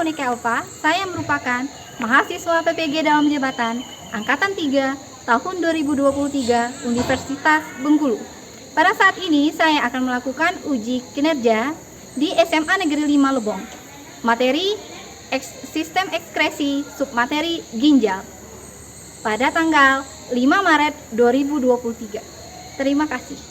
Monika Elva. Saya merupakan mahasiswa PPG dalam jabatan Angkatan 3 tahun 2023 Universitas Bengkulu. Pada saat ini saya akan melakukan uji kinerja di SMA Negeri 5 Lebong. Materi sistem ekskresi submateri ginjal pada tanggal 5 Maret 2023. Terima kasih.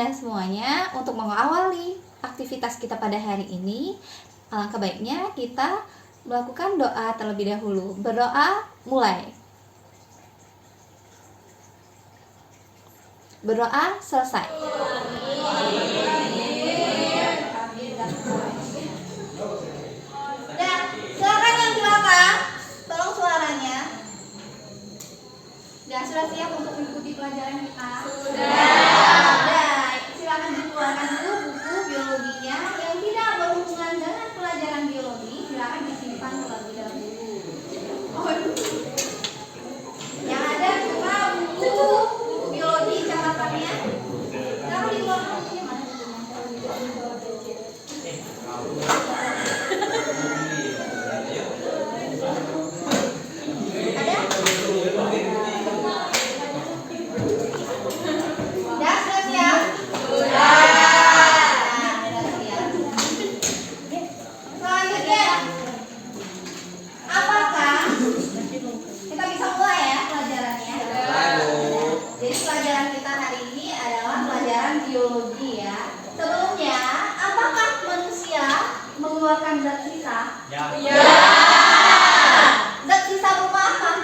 Semuanya, untuk mengawali aktivitas kita pada hari ini, alangkah baiknya kita melakukan doa terlebih dahulu. Berdoa, mulai. Berdoa, selesai. Dan silakan yang di belakang, tolong suaranya. Dan sudah siap untuk mengikuti pelajaran kita? Silakan dikeluarkan dulu buku biologinya yang tidak berhubungan dengan pelajaran biologi. Silakan disimpan terlebih dahulu. Yang ada cuma buku biologi catatannya. Silakan dikeluarkan bukunya mana? Biologi ya. Sebelumnya, apakah manusia mengeluarkan zat sisa? Ya. Zat sisa berupa apa?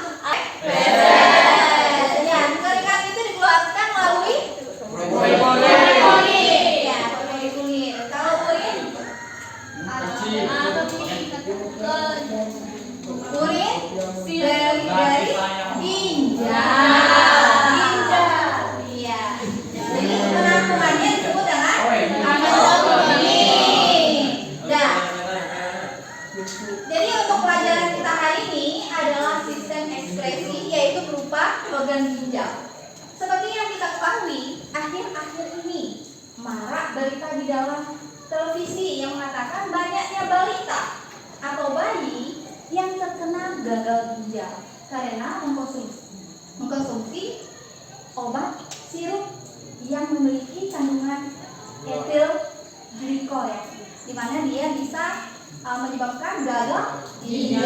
Ya, keringat itu dikeluarkan melalui kulit. Ya, kulit. Kalau urin? Urin dari ginjal. Jadi untuk pelajaran kita hari ini adalah sistem ekskresi, yaitu berupa organ ginjal. Seperti yang kita ketahui, akhir-akhir ini marak berita di dalam televisi yang mengatakan banyaknya balita atau bayi yang terkena gagal ginjal karena mengkonsumsi obat sirup yang memiliki kandungan etil glikol, ya, di mana dia bisa menyebabkan gagal ginjal.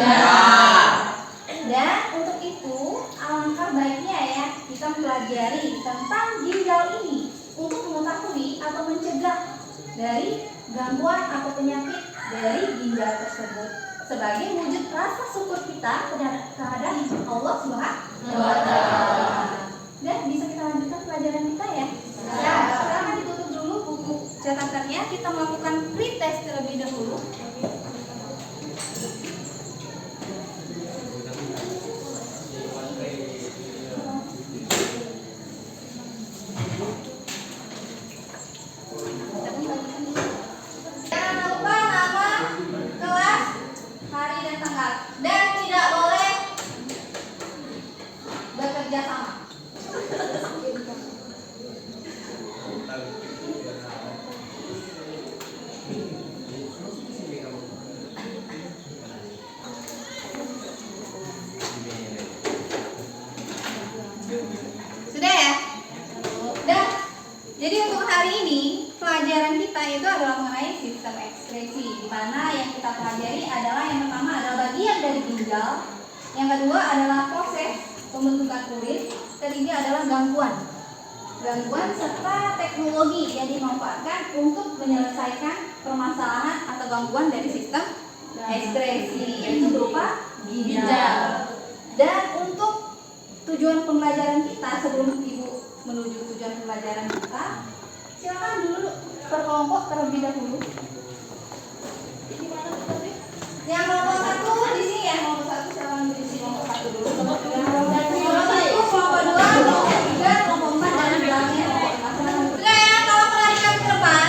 Dan untuk itu alangkah baiknya ya kita mempelajari tentang ginjal ini untuk mengetahui atau mencegah dari gangguan atau penyakit dari ginjal tersebut sebagai wujud rasa syukur kita terhadap Allah Subhanahu wa Ta'ala. Dan bisa kita lanjutkan pelajaran kita ya. Ya, sekarang ditutup dulu buku catatannya. Kita melakukan pretest terlebih dahulu. Jangan lupa nama, kelas, hari dan tanggal, dan tidak boleh bekerja sama. ini pelajaran kita itu adalah mengenai sistem ekskresi, di mana yang kita pelajari adalah yang pertama adalah bagian dari ginjal, yang kedua adalah proses pembentukan urin, ketiga adalah gangguan serta teknologi yang dimanfaatkan untuk menyelesaikan permasalahan atau gangguan dari sistem ekskresi, yaitu berupa ginjal. Dan untuk tujuan pembelajaran kita, sebelum Ibu menuju tujuan pembelajaran kita, silakan dulu per kelompok terlebih dahulu. Yang kelompok satu di sini ya, kelompok satu silakan di sini, kelompok satu dulu. Kelompok satu, kelompok dua, kelompok tiga, kelompok empat dan belakangnya kelompok lima. Sudah ya, kalau perhatikan ke depan.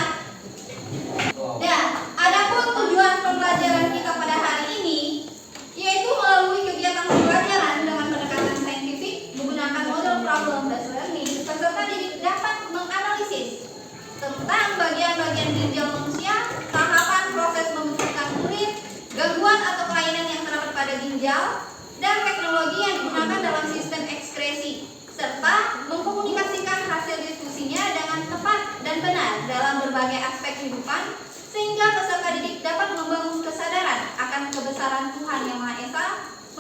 Ya, adapun tujuan pembelajaran kita pada hari ini yaitu melalui kegiatan pembelajaran dengan pendekatan saintifik menggunakan model problem-based learning, peserta didik dapat menganalisis tentang bagian-bagian ginjal manusia, tahapan proses pembentukan urin, gangguan atau kelainan yang terdapat pada ginjal, dan teknologi yang digunakan dalam sistem ekskresi, serta mengkomunikasikan hasil diskusinya dengan tepat dan benar dalam berbagai aspek kehidupan, sehingga peserta didik dapat membangun kesadaran akan kebesaran Tuhan Yang Maha Esa,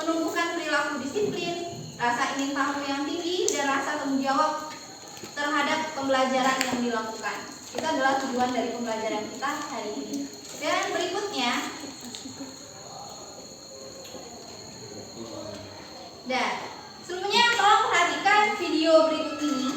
menumbuhkan perilaku disiplin, rasa ingin tahu yang tinggi, dan rasa tanggung jawab terhadap pembelajaran yang dilakukan. Itu adalah tujuan dari pembelajaran kita hari ini. Dan berikutnya, sebelumnya tolong perhatikan video berikut ini.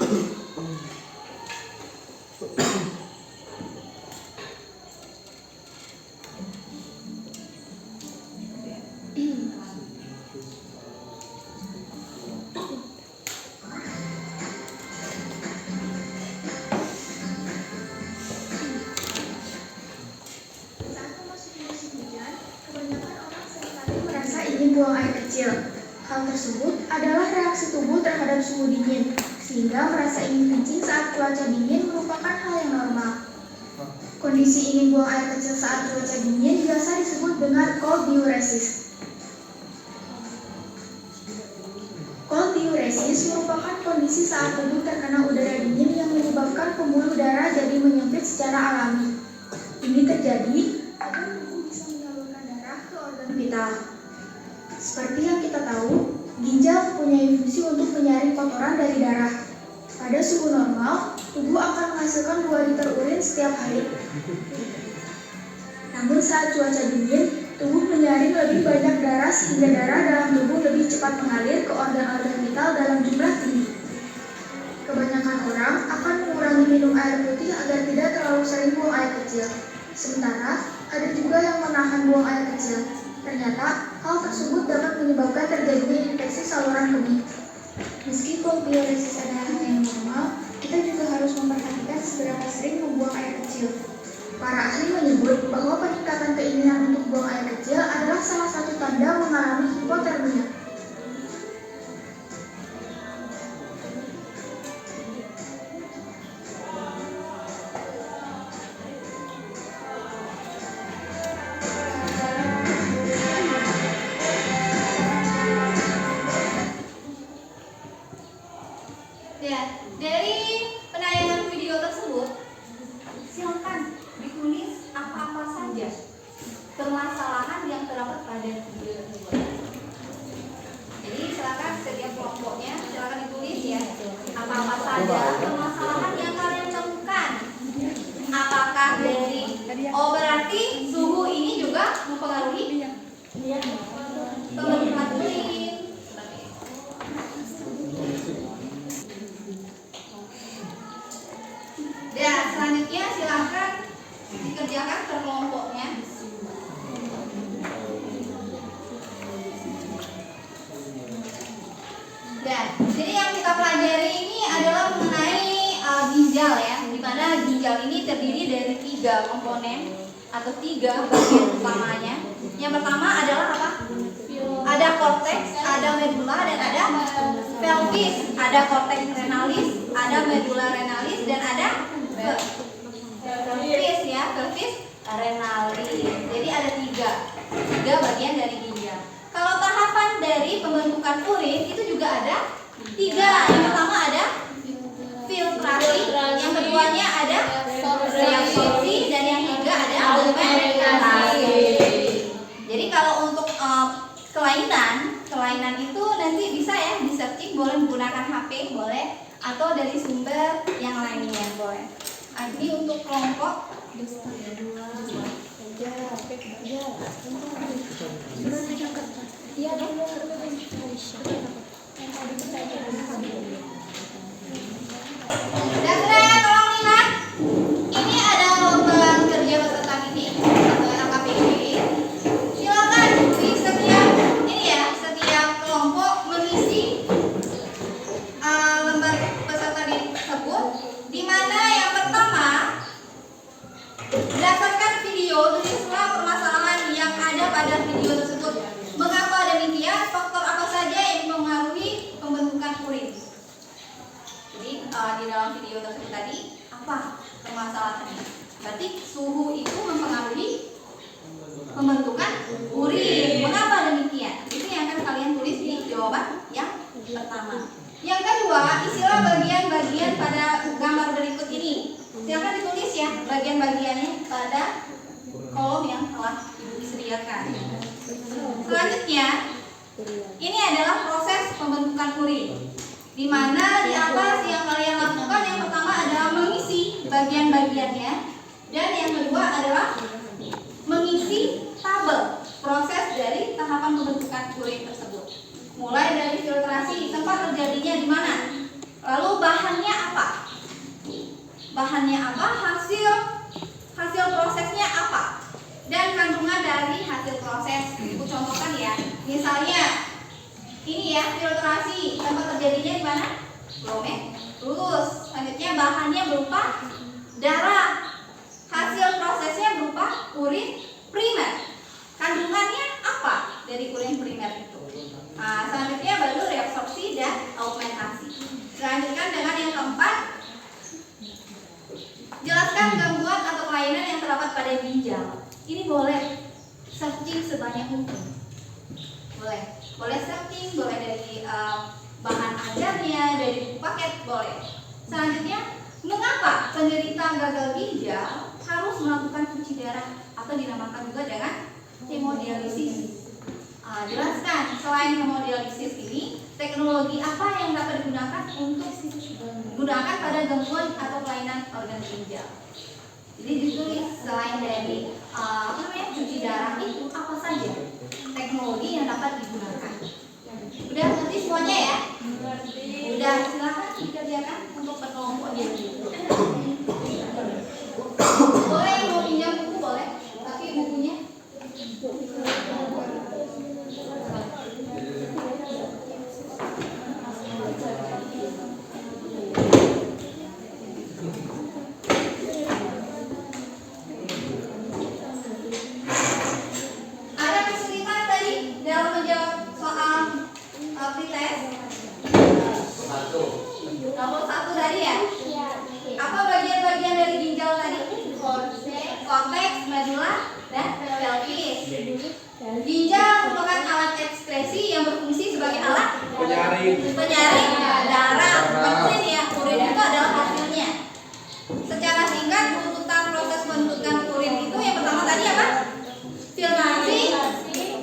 Buang air kecil. Hal tersebut adalah reaksi tubuh terhadap suhu dingin, sehingga merasa ingin kencing saat cuaca dingin merupakan hal yang normal. Kondisi ingin buang air kecil saat cuaca dingin biasa disebut dengan cold diuresis. Cold diuresis merupakan kondisi saat tubuh terkena udara dingin yang menyebabkan pembuluh darah jadi menyempit secara alami. Ini terjadi agar tubuh bisa menyalurkan darah ke organ vital. Seperti yang kita tahu, ginjal mempunyai fungsi untuk menyaring kotoran dari darah. Pada suhu normal, tubuh akan menghasilkan 2 liter urin setiap hari. Namun saat cuaca dingin, tubuh menyaring lebih banyak darah sehingga darah dalam tubuh lebih cepat mengalir ke organ-organ vital dalam jumlah tinggi. Kebanyakan orang akan mengurangi minum air putih agar tidak terlalu sering buang air kecil. Sementara, ada juga yang menahan buang air kecil. Ternyata, hal tersebut dapat menyebabkan terjadinya infeksi saluran kemih. Meski cold diuresis adalah hal yang normal, kita juga harus memperhatikan seberapa sering membuang air kecil. Para ahli menyebut bahwa peningkatan keinginan untuk buang air kecil adalah salah satu tanda mengalami hipotermia. Dari penayangan video tersebut, silakan ditulis apa-apa saja permasalahan yang terdapat pada video tersebut. Jadi silakan setiap kelompoknya silakan ditulis ya apa-apa saja permasalahan yang kalian temukan. Apakah dari berarti suhu ini juga mempengaruhi pembentukan urin. Dan selanjutnya silakan dikerjakan per kelompoknya. Dan jadi yang kita pelajari ini adalah mengenai ginjal ya, di mana ginjal ini terdiri dari 3 komponen atau 3 bagian utamanya. Yang pertama adalah apa? Ada korteks, ada medula, dan ada pelvis. Ada korteks renalis, ada medula renalis, dan ada pelvis ya, pelvis renalis. Jadi ada 3 bagian dari ginjal. Kalau tahapan dari pembentukan urin itu juga ada 3. Yang pertama ada filtrasi, yang keduanya ada boleh menggunakan HP, boleh, atau dari sumber yang lainnya, boleh. Ini untuk kelompok dan tolong lihat, ini ada lomba kerja peserta didik atau LKPD. Silakan di setiap kelompok mengisi lembar peserta didik tersebut, di mana yang pertama berdasarkan video tulislah permasalahan yang ada pada video tersebut. Mengapa demikian? Faktor apa saja yang mempengaruhi pembentukan urin? Jadi di dalam video tersebut tadi apa permasalahannya? Berarti suhu itu mempengaruhi pembentukan urin. Mengapa demikian? Itu yang akan kalian tulis di jawaban yang pertama. Yang kedua, isilah bagian-bagian pada gambar berikut ini. Silakan ditulis ya bagian-bagiannya pada kolom yang telah Ibu sediakan. Selanjutnya, ini adalah proses pembentukan urin. Di mana di atas yang kalian lakukan yang pertama adalah mengisi bagian-bagiannya, dan yang kedua adalah mengisi tabel proses dari tahapan pembentukan urin tersebut. Mulai dari filtrasi, tempat terjadinya di mana, lalu bahannya apa, hasil prosesnya apa, dan kandungan dari hasil proses. Ibu contohkan ya, misalnya ini ya filtrasi, tempat terjadinya di mana, glomerulus. Selanjutnya bahannya berupa darah, hasil prosesnya berupa urin primer. Kandungannya apa dari urin primer itu? Selanjutnya baru reabsorpsi dan augmentasi. Selanjutnya dengan yang keempat, jelaskan gangguan atau kelainan yang terdapat pada ginjal. Ini boleh searching sebanyak mungkin. Boleh searching, boleh dari bahan ajarnya, dari buku paket, boleh. Selanjutnya, mengapa penderita gagal ginjal harus melakukan cuci darah atau dinamakan juga dengan hemodialisis? Jelaskan, selain hemodialisis ini, teknologi apa yang dapat digunakan untuk digunakan pada gangguan atau kelainan organ ginjal. Jadi ditulis selain dari cuci darah itu apa saja teknologi yang dapat digunakan. Udah ngerti semuanya ya? Udah, silakan dikerjakan untuk kelompoknya. Boleh yang mau pinjam buku boleh, tapi bukunya nomor 1 tadi ya? Apa bagian-bagian dari ginjal tadi? Korteks, medula, dan pelvis. Ginjal merupakan alat ekskresi yang berfungsi sebagai alat penyaring darah. Urin ya, urin itu adalah hasilnya. Secara singkat, runtutan proses pembentukan urin itu yang pertama tadi apa? Filtrasi,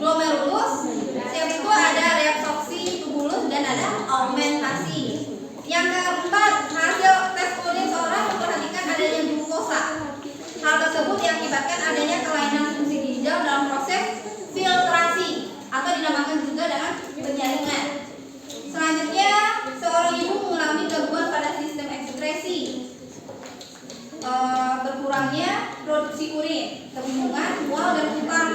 glomerulus. Setelah itu ada reabsorpsi tubulus dan ada augmentasi. Yang keempat, hasil tes urin seorang memperhatikan adanya glukosa. Hal tersebut diakibatkan adanya kelainan fungsi ginjal dalam proses filtrasi atau dinamakan juga dengan penyaringan. Selanjutnya, seorang ibu mengalami gangguan pada sistem ekskresi, berkurangnya produksi urin, kebingungan, mual dan muntah,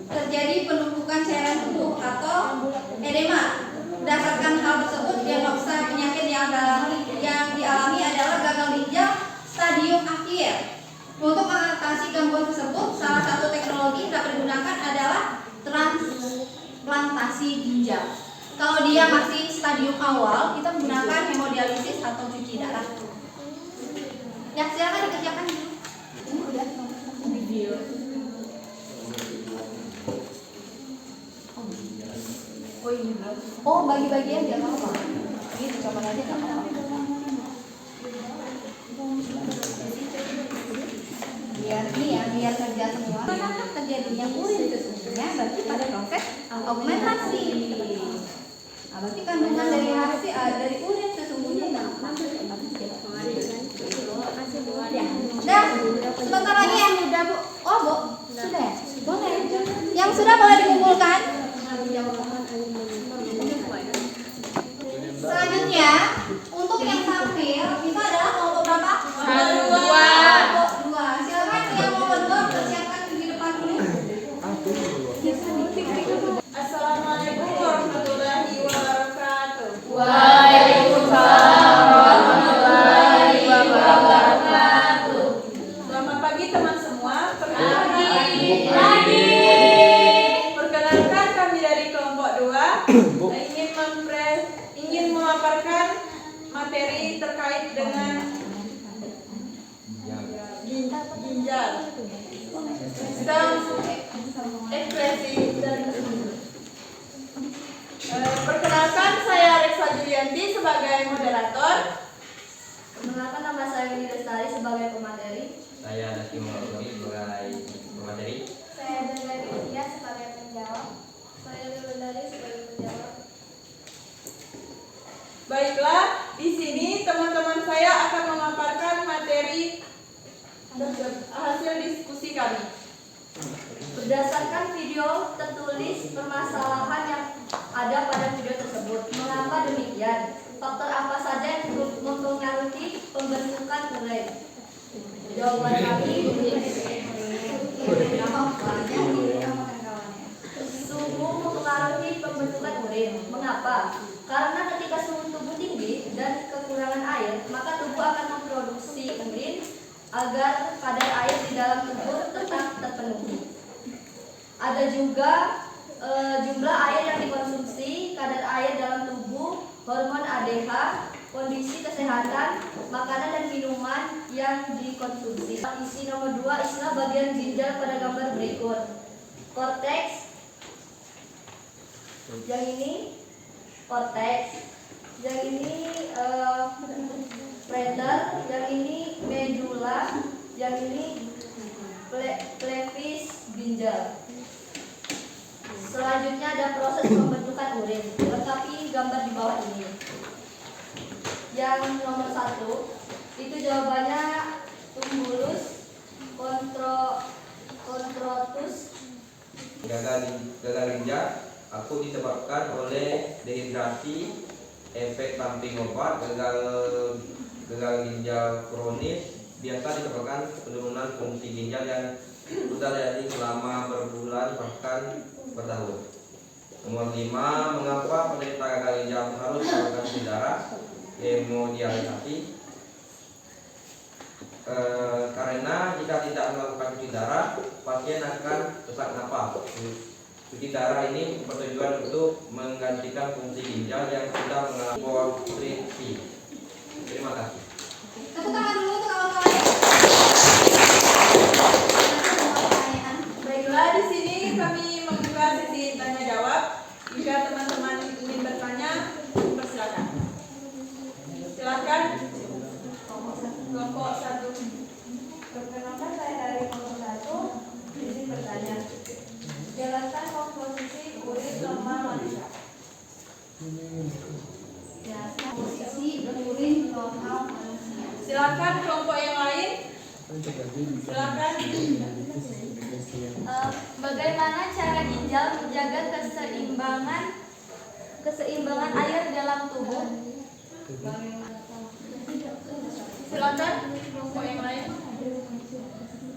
terjadi penumpukan cairan tubuh atau edema. Berdasarkan hal tersebut, diagnosa penyakit yang dialami adalah gagal ginjal stadium akhir. Untuk mengatasi gangguan tersebut, salah satu teknologi yang dapat digunakan adalah transplantasi ginjal. Kalau dia masih stadium awal, kita menggunakan hemodialisis atau cuci darah. Ya, silakan dikerjakan dulu. Ini udah video. Oh ini belum. Oh bagi-bagian dia nggak apa-apa. Ini dicoba aja nggak apa-apa. Biar kerja semua. Karena terjadinya urin sesungguhnya berarti pada proses augmentasi. Nah, berarti kandungan dari hasil dari urin sesungguhnya nah, sebentar lagi yang sudah Bu. Oh Bu, sudah ya? Boleh. Yang sudah boleh dikumpulkan. Selanjutnya untuk yang tampil itu adalah kelompok berapa? Kelompok 2. Silakan yang kelompok 2 persiapkan di depan dulu. Assalamualaikum warahmatullahi wabarakatuh. Waalaikumsalam warahmatullahi wabarakatuh. Selamat pagi teman semua. Pagi. Perkenalkan kami dari kelompok 2 ingin memaparkan materi terkait dengan ginjal, sistem ekspresi dan perkenalkan saya Reksa Julianti sebagai moderator. Perkenalkan nama saya Winnie Lestari sebagai pemateri. Saya Nasi Muhammad sebagai pemateri. Saya Dendari Utia sebagai penjawab. Saya Lulundari sebagai penjawab. Baiklah, di sini teman-teman saya akan memaparkan materi hasil diskusi kami. Berdasarkan video tertulis permasalahan yang ada pada video tersebut. Mengapa demikian? Faktor apa saja yang mempengaruhi pembentukan urin? Jawaban kami suhu mempengaruhi pembentukan urin. Mengapa? Karena ketika suhu tubuh tinggi dan kekurangan air, maka tubuh akan memproduksi urin agar kadar air di dalam tubuh tetap terpenuhi. Ada juga jumlah air yang dikonsumsi, kadar air dalam tubuh, hormon ADH, kondisi kesehatan, makanan dan minuman yang dikonsumsi. Isi nomor 2, istilah bagian ginjal pada gambar berikut. Korteks, yang ini korteks, yang ini preter, yang ini medula, yang ini pelvis ginjal. Selanjutnya ada proses pembentukan urin. Lengkapi gambar di bawah ini. Yang nomor 1 itu jawabannya tumbulus, kontrotus. Gagal ginjal aku disebabkan oleh dehidrasi, efek samping obat. Gagal ginjal kronis biasa disebabkan penurunan fungsi ginjal yang sudah terjadi selama berbulan bahkan bertahun. Nomor 5, mengapa penderita gagal ginjal harus melakukan cuci darah, hemodialisasi? Karena jika tidak melakukan cuci darah, pasien akan sesak napas. Cuci darah ini bertujuan untuk menggantikan fungsi ginjal yang sudah mengalami konstriksi. Terima kasih. Tepuk tangan dulu untuk kawan-kawan. Baiklah, di sini kami membuka sesi tanya jawab. Jika teman-teman ingin bertanya, persilakan. Silakan. Kelompok 1. Perkenalkan saya dari kelompok 1. Izin bertanya. Jelaskan komposisi urin normal manusia. Posisi urin normal manusia. Silakan kelompok yang lain. Silakan. Bagaimana cara ginjal menjaga keseimbangan air dalam tubuh? Silakan kelompok yang lain.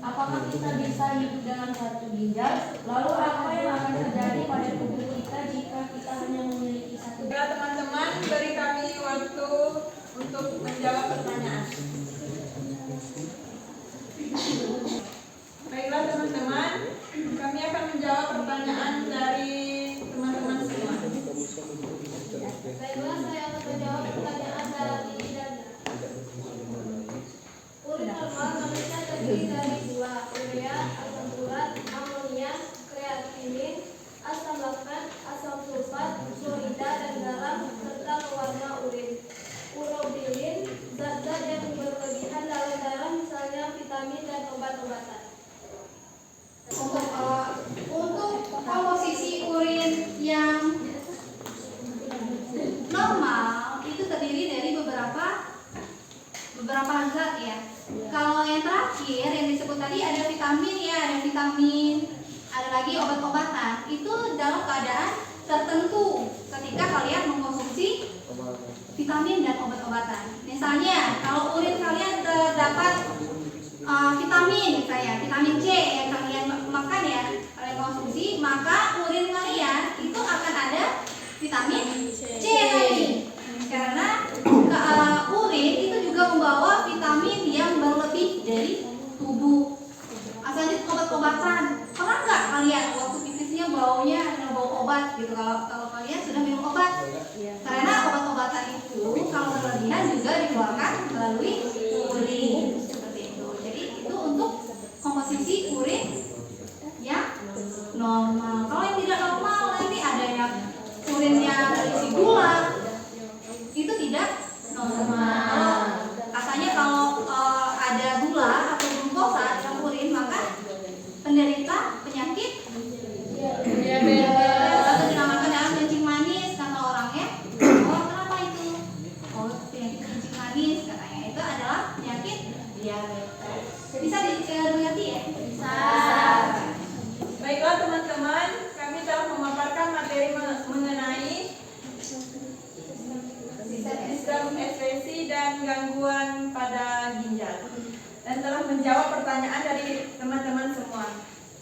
Apakah kita bisa hidup dengan satu ginjal? Lalu apa yang akan terjadi pada tubuh kita jika kita hanya memiliki satu ginjal? Baiklah teman-teman, beri kami waktu untuk menjawab pertanyaan. Baiklah teman-teman, kami akan menjawab pertanyaan dari teman-teman semua. Baiklah, saya akan menjawab pertanyaan dari urin normal manusia terdiri dari dua, urea, asam urat, amonia, kreatinin, asam laktat, asam sulfat, fluorida dan garam serta pewarna urin. Urobilin, zat-zat yang beberapa zat ya. Kalau yang terakhir yang disebut tadi ada vitamin ya, ada vitamin, ada lagi obat-obatan. Itu dalam keadaan tertentu ketika kalian mengkonsumsi vitamin dan obat-obatan. Misalnya kalau urin kalian terdapat vitamin, misalnya vitamin C yang kalian makan ya, kalian konsumsi, maka urin kalian itu akan ada vitamin C tadi. Karena urin itu juga membawa vitamin yang berlebih dari tubuh. Asalnya obat-obatan, pernah nggak kalian waktu pipisnya baunya bau obat gitu? Kalau kalian sudah minum obat, karena obat-obatan itu kalau berlebihan juga dikeluarkan melalui urin seperti itu. Jadi itu untuk komposisi urin yang normal. Kalau yang tidak normal nanti ada yang urinnya berisi gula, itu tidak normal. Katanya kalau ada gula atau glukosa dalam urin, maka penderita penyakit diabetes atau dinamakan dalam kencing manis kata orangnya. Oh, kenapa itu? Oh, penyakit kencing manis katanya itu adalah penyakit diabetes. Bisa dimengerti ya? Bisa. Baiklah teman-teman, kami telah memaparkan materi mengenai sistem ekskresi dan gangguan pada ginjal dan telah menjawab pertanyaan dari teman-teman semua.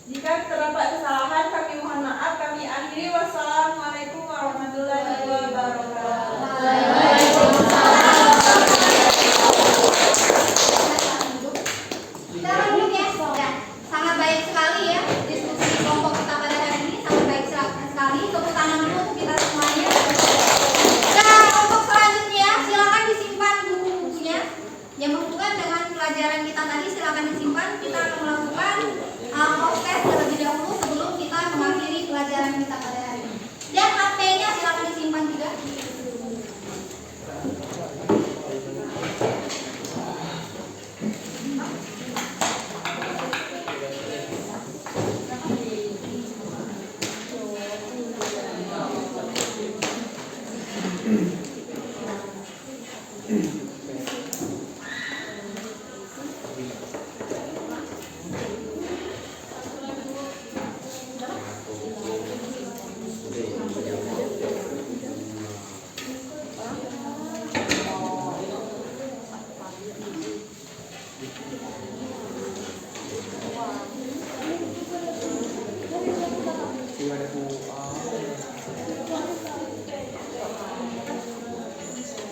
Jika terdapat kesalahan kami mohon maaf. Kami akhiri. Wassalamualaikum warahmatullahi wabarakatuh. Kita lanjut ya. Ya, sangat baik sekali ya diskusi kelompok kita pada hari ini, sangat baik sekali. Tepuk tangan dulu untuk kita semuanya. Nah, untuk selanjutnya silakan disimpan buku-bukunya yang berhubungan dengan pelajaran kita tadi. Silakan disimpan. Kita akan melakukan proses terlebih dahulu sebelum kita mengakhiri pelajaran kita pada hari ini. Dan HP-nya silakan disimpan juga.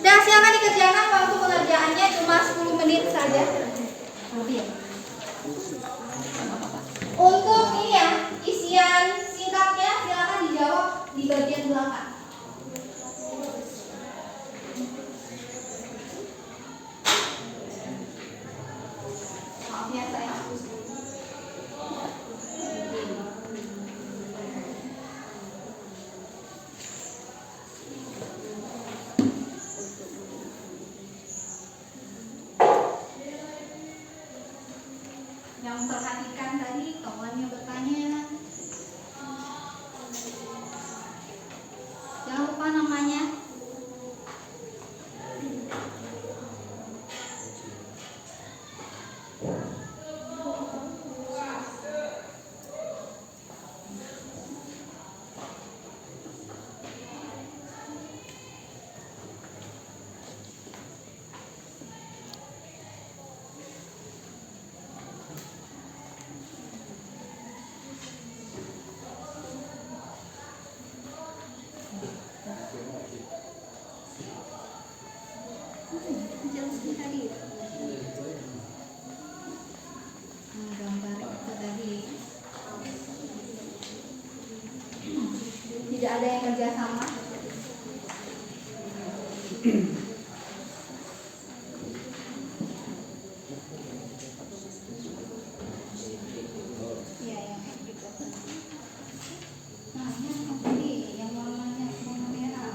Dan silakan dikerjakan, waktu pengerjaannya cuma 10 menit saja. Untuk ini ya, isian singkatnya silakan dijawab di bagian belakang. Maaf ya, saya hapus dulu. Yang memperhatikan tadi kawannya bertanya, jangan lupa namanya. Gambar itu tadi tidak ada yang kerja sama. Iya, yang gitu. Nah, yang tadi yang warnanya warna merah.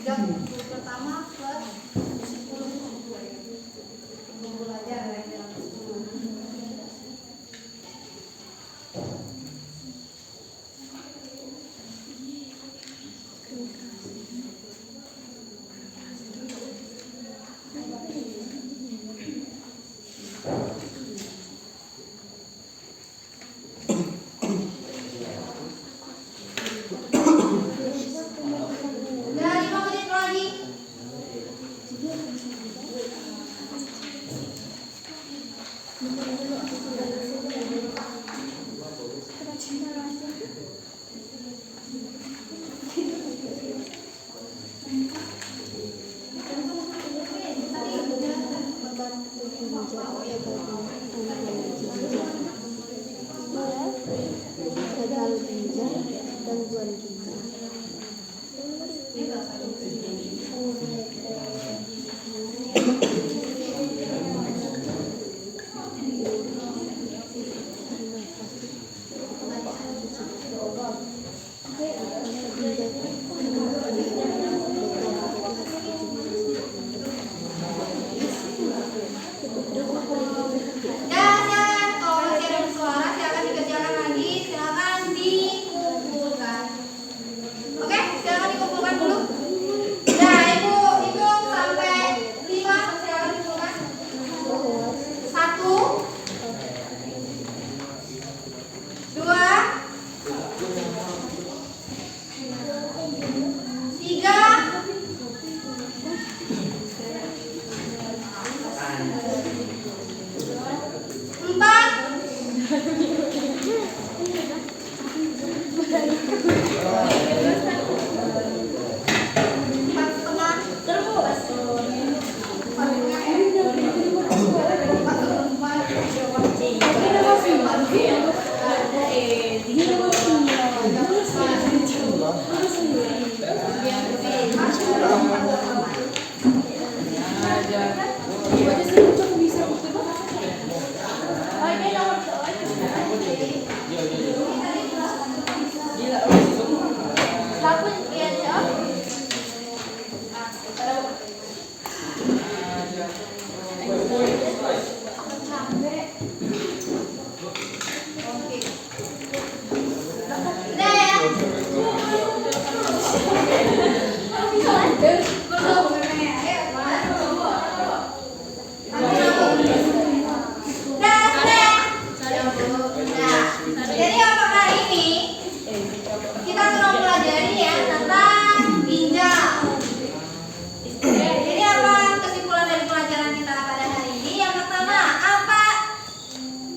3 kumpul pertama plus 10 kumpul aja kira-kira 10. Udah 5 menit lagi.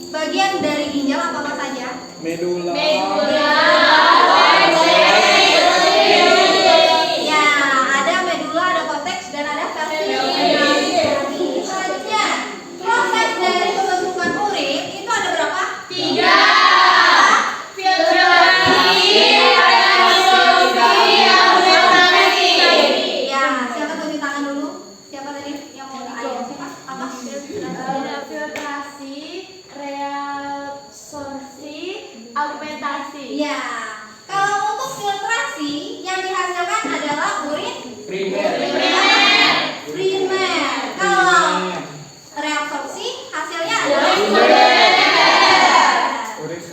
Bagian dari ginjal apa saja? Medula. Ya, ada medula, ada korteks, dan ada kartilage. Selanjutnya, proses dari pembentukan urin itu ada berapa? 3. Ya, siapa tunjuk tangan dulu? Siapa tadi yang mau ayo? Apa? Filtrasi, reabsorpsi, augmentasi. Ya, kalau untuk filtrasi yang dihasilkan adalah urin Primer. primer. Kalau reabsorpsi hasilnya adalah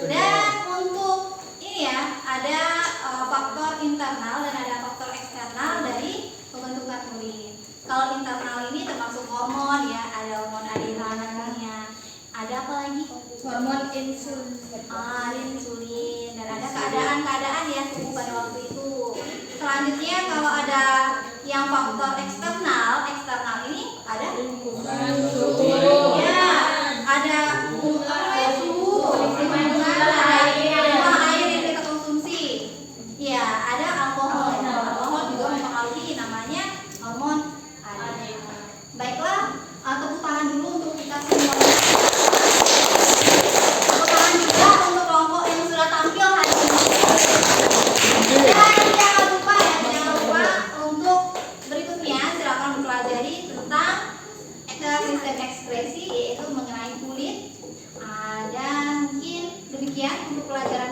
dan untuk ini ya ada faktor internal dan ada faktor eksternal dari pembentukan urin. Kalau internal ini termasuk hormon ya, ada hormon adrenalnya, ada apa lagi? Hormon insulin. Insulin, dan ada keadaan-keadaan ya tubuh pada waktu itu. Selanjutnya kalau ada yang faktor eksternal ini ada ya, ada suhu, ada air yang kita konsumsi. Ya, ada alkohol. Alkohol juga mempengaruhi namanya hormon adrenal. Baiklah, tepuk tangan dulu untuk kita semua. Tepuk tangan juga untuk kelompok yang sudah tampil hari ini. Dan jangan lupa untuk berikutnya silakan mempelajari tentang sistem ekspresi, yaitu mengenai kulit. Dan mungkin demikian untuk pelajaran